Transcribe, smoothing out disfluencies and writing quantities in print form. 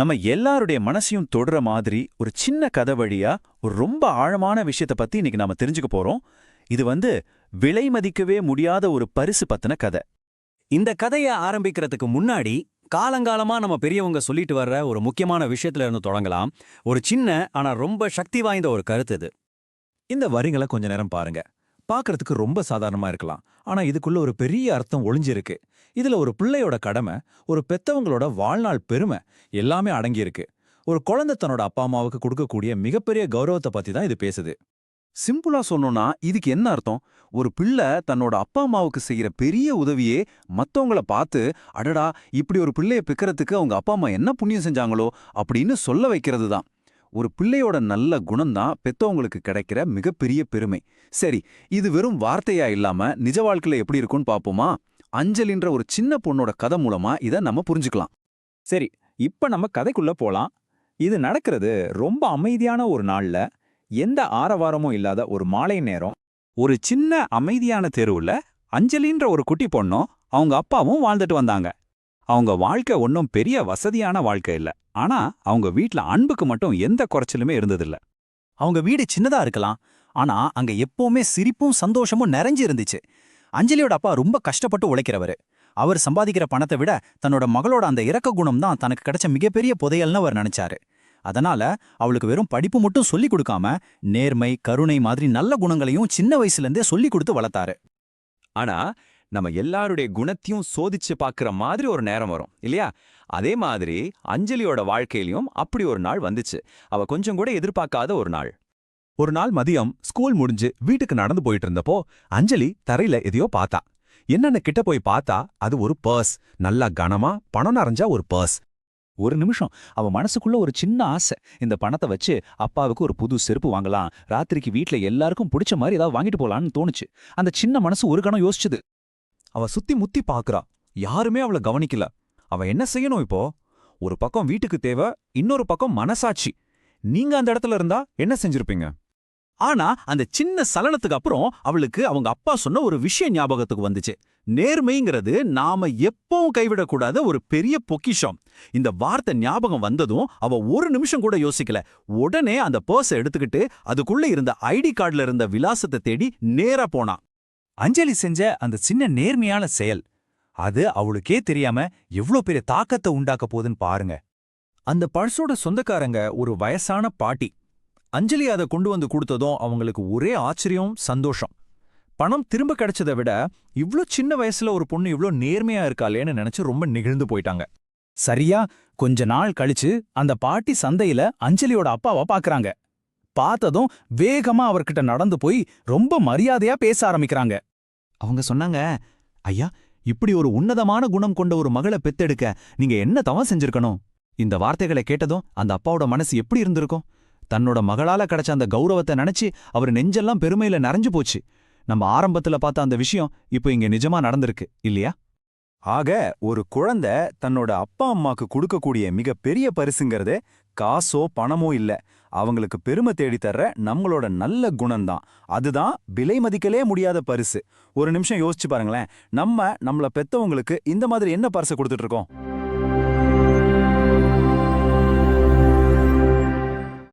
நம்ம எல்லாருடைய மனசையும் தொடுற மாதிரி ஒரு சின்ன கதை வழியா ஒரு ரொம்ப ஆழமான விஷயத்த பத்தி இன்னைக்கு நாம தெரிஞ்சுக்க போறோம். இது விலை மதிக்கவே முடியாத ஒரு பரிசு பத்தின கதை. இந்த கதையை ஆரம்பிக்கிறதுக்கு முன்னாடி காலங்காலமா நம்ம பெரியவங்க சொல்லிட்டு வர்ற ஒரு முக்கியமான விஷயத்துல இருந்து தொடங்கலாம். ஒரு சின்ன ஆனா ரொம்ப சக்தி வாய்ந்த ஒரு கருத்து இது. இந்த வரிகளை கொஞ்ச நேரம் பாருங்க. பார்க்கறதுக்கு ரொம்ப சாதாரணமா இருக்கலாம், ஆனா இதுக்குள்ள ஒரு பெரிய அர்த்தம் ஒளிஞ்சிருக்கு. இதுல ஒரு பிள்ளையோட கடமை, ஒரு பெத்தவங்களோட வாழ்நாள் பெருமை எல்லாமே அடங்கியிருக்கு. ஒரு குழந்தை தன்னோட அப்பா அம்மாவுக்கு கொடுக்கக்கூடிய மிகப்பெரிய கௌரவத்தை பத்தி தான் இது பேசுது. சிம்பிளா சொன்னோம்னா இதுக்கு என்ன அர்த்தம்? ஒரு பிள்ளை தன்னோட அப்பா அம்மாவுக்கு செய்யற பெரிய உதவியே மத்தவங்கள பார்த்து, அடடா இப்படி ஒரு பிள்ளைய பெக்கறதுக்கு அவங்க அப்பா அம்மா என்ன புண்ணியம் செஞ்சாங்களோ அப்படின்னு சொல்ல வைக்கிறது தான். ஒரு பிள்ளையோட நல்ல குணம்தான் பெத்தவங்களுக்கு கிடைக்கிற மிகப்பெரிய பெருமை. சரி, இது வெறும் வார்த்தையா இல்லாம நிஜ வாழ்க்கையில எப்படி இருக்கும்னு பாப்போமா? அஞ்சலின்ற ஒரு சின்ன பொண்ணோட கதை மூலமா இதை நம்ம புரிஞ்சுக்கலாம். சரி, இப்ப நம்ம கதைக்குள்ள போலாம். இது நடக்கிறது ரொம்ப அமைதியான ஒரு நாள்ல, எந்த ஆரவாரமும் இல்லாத ஒரு மாலை நேரம். ஒரு சின்ன அமைதியான தெருவுல அஞ்சலின்ற ஒரு குட்டி பொண்ணும் அவங்க அப்பாவும் வாழ்ந்துட்டு வந்தாங்க. அவங்க வாழ்க்கை ஒன்றும் பெரிய வசதியான வாழ்க்கை இல்ல, ஆனா அவங்க வீட்ல அன்புக்கு மட்டும் எந்த குறைச்சலுமே இருந்ததில்ல. அவங்க வீடு சின்னதா இருக்கலாம், ஆனா அங்க எப்பவுமே சிரிப்பும் சந்தோஷமும் நிறைஞ்சு இருந்துச்சு. அஞ்சலியோட அப்பா ரொம்ப கஷ்டப்பட்டு உழைக்கிறவரு. அவர் சம்பாதிக்கிற பணத்தை விட தன்னோட மகளோட அந்த இரக்க குணம் தான் தனக்கு கிடைச்ச மிகப்பெரிய புதையல்னு அவர் நினைச்சாரு. அதனால அவளுக்கு வெறும் படிப்பு மட்டும் சொல்லிக் கொடுக்காம நேர்மை, கருணை மாதிரி நல்ல குணங்களையும் சின்ன வயசுல இருந்தே சொல்லிக் கொடுத்து வளர்த்தாரு. ஆனா நம்ம எல்லாருடைய குணத்தையும் சோதிச்சு பார்க்குற மாதிரி ஒரு நேரம் வரும் இல்லையா? அதே மாதிரி அஞ்சலியோட வாழ்க்கையிலையும் அப்படி ஒரு நாள் வந்துச்சு. அவ கொஞ்சம் கூட எதிர்பார்க்காத ஒரு நாள். ஒரு நாள் மதியம் ஸ்கூல் முடிஞ்சு வீட்டுக்கு நடந்து போயிட்டு இருந்தப்போ அஞ்சலி தரையில எதையோ பார்த்தா. என்னன்னு கிட்ட போய் பார்த்தா அது ஒரு பர்ஸ். நல்லா கனமா பணம் நிறைஞ்சா ஒரு பர்ஸ். ஒரு நிமிஷம் அவ மனசுக்குள்ள ஒரு சின்ன ஆசை. இந்த பணத்தை வச்சு அப்பாவுக்கு ஒரு புது செருப்பு வாங்கலாம், ராத்திரிக்கு வீட்ல எல்லாருக்கும் பிடிச்ச மாதிரி ஏதாவது வாங்கிட்டு போலான்னு தோணுச்சு. அந்த சின்ன மனசு ஒரு கணம் யோசிச்சுது. அவ சுத்தி முத்தி பாக்குறா, யாருமே அவளை கவனிக்கல. அவ என்ன செய்யணும் இப்போ? ஒரு பக்கம் வீட்டுக்கு தேவை, இன்னொரு பக்கம் மனசாட்சி. நீங்க அந்த இடத்துல இருந்தா என்ன செஞ்சிருப்பீங்க? ஆனா அந்த சின்ன சலனத்துக்கு அப்புறம் அவளுக்கு அவங்க அப்பா சொன்ன ஒரு விஷயம் ஞாபகத்துக்கு வந்துச்சு. நேர்மைங்கிறது நாம எப்பவும் கைவிடக்கூடாத ஒரு பெரிய பொக்கிஷம். இந்த வார்த்தை ஞாபகம் வந்ததும் அவ ஒரு நிமிஷம் கூட யோசிக்கல. உடனே அந்த பர்ஸை எடுத்துக்கிட்டு அதுக்குள்ள இருந்த ஐடி கார்டுல இருந்த விலாசத்தை தேடி நேரா போனா. அஞ்சலி செஞ்ச அந்த சின்ன நேர்மையான செயல், அது அவளுக்கே தெரியாம எவ்ளோ பெரிய தாக்கத்தை உண்டாக்க போகுதுன்னு பாருங்க. அந்த பர்ஸோட சொந்தக்காரங்க ஒரு வயசான பாட்டி. அஞ்சலி அதை கொண்டு வந்து கொடுத்ததும் அவங்களுக்கு ஒரே ஆச்சரியம், சந்தோஷம். பணம் திரும்ப கிடைச்சதை விட இவ்ளோ சின்ன வயசுல ஒரு பொண்ணு இவ்ளோ நேர்மையா இருக்காளேன்னு நினைச்சு ரொம்ப நெகிழ்ந்து போயிட்டாங்க. சரியா கொஞ்ச நாள் கழிச்சு அந்த பாட்டி சந்தையில அஞ்சலியோட அப்பாவை பாக்குறாங்க. பார்த்ததும் வேகமா அவர்கிட்ட நடந்து போய் ரொம்ப மரியாதையா பேச ஆரம்பிக்கிறாங்க. அவங்க சொன்னாங்க, ஐயா, இப்படி ஒரு உன்னதமான குணம் கொண்ட ஒரு மகளை பெத்தெடுக்க நீங்க என்ன தவம் செஞ்சிருக்கணும்? இந்த வார்த்தைகளை கேட்டதும் அந்த அப்பாவோட மனசு எப்படி இருந்திருக்கும்? தன்னோட மகளால கிடைச்ச அந்த கௌரவத்தை நினைச்சு அவர் நெஞ்செல்லாம் பெருமையில நிறைஞ்சு போச்சு. நம்ம ஆரம்பத்துல பார்த்த அந்த விஷயம் இப்போ இங்க நிஜமா நடந்திருக்கு இல்லையா? ஆக ஒரு குழந்தை தன்னோட அப்பா அம்மாக்கு கொடுக்கக்கூடிய மிகப்பெரிய பரிசுங்கிறது காசோ பணமோ இல்ல, அவங்களுக்கு பெருமை தேடித்தர்ற நம்மளோட நல்ல குணம்தான். அதுதான் விலை மதிக்கலே முடியாத பரிசு. ஒரு நிமிஷம் யோசிச்சு பாருங்களேன், நம்மள பெத்தவங்களுக்கு இந்த மாதிரி என்ன பரிசு கொடுத்துட்டு இருக்கோம்?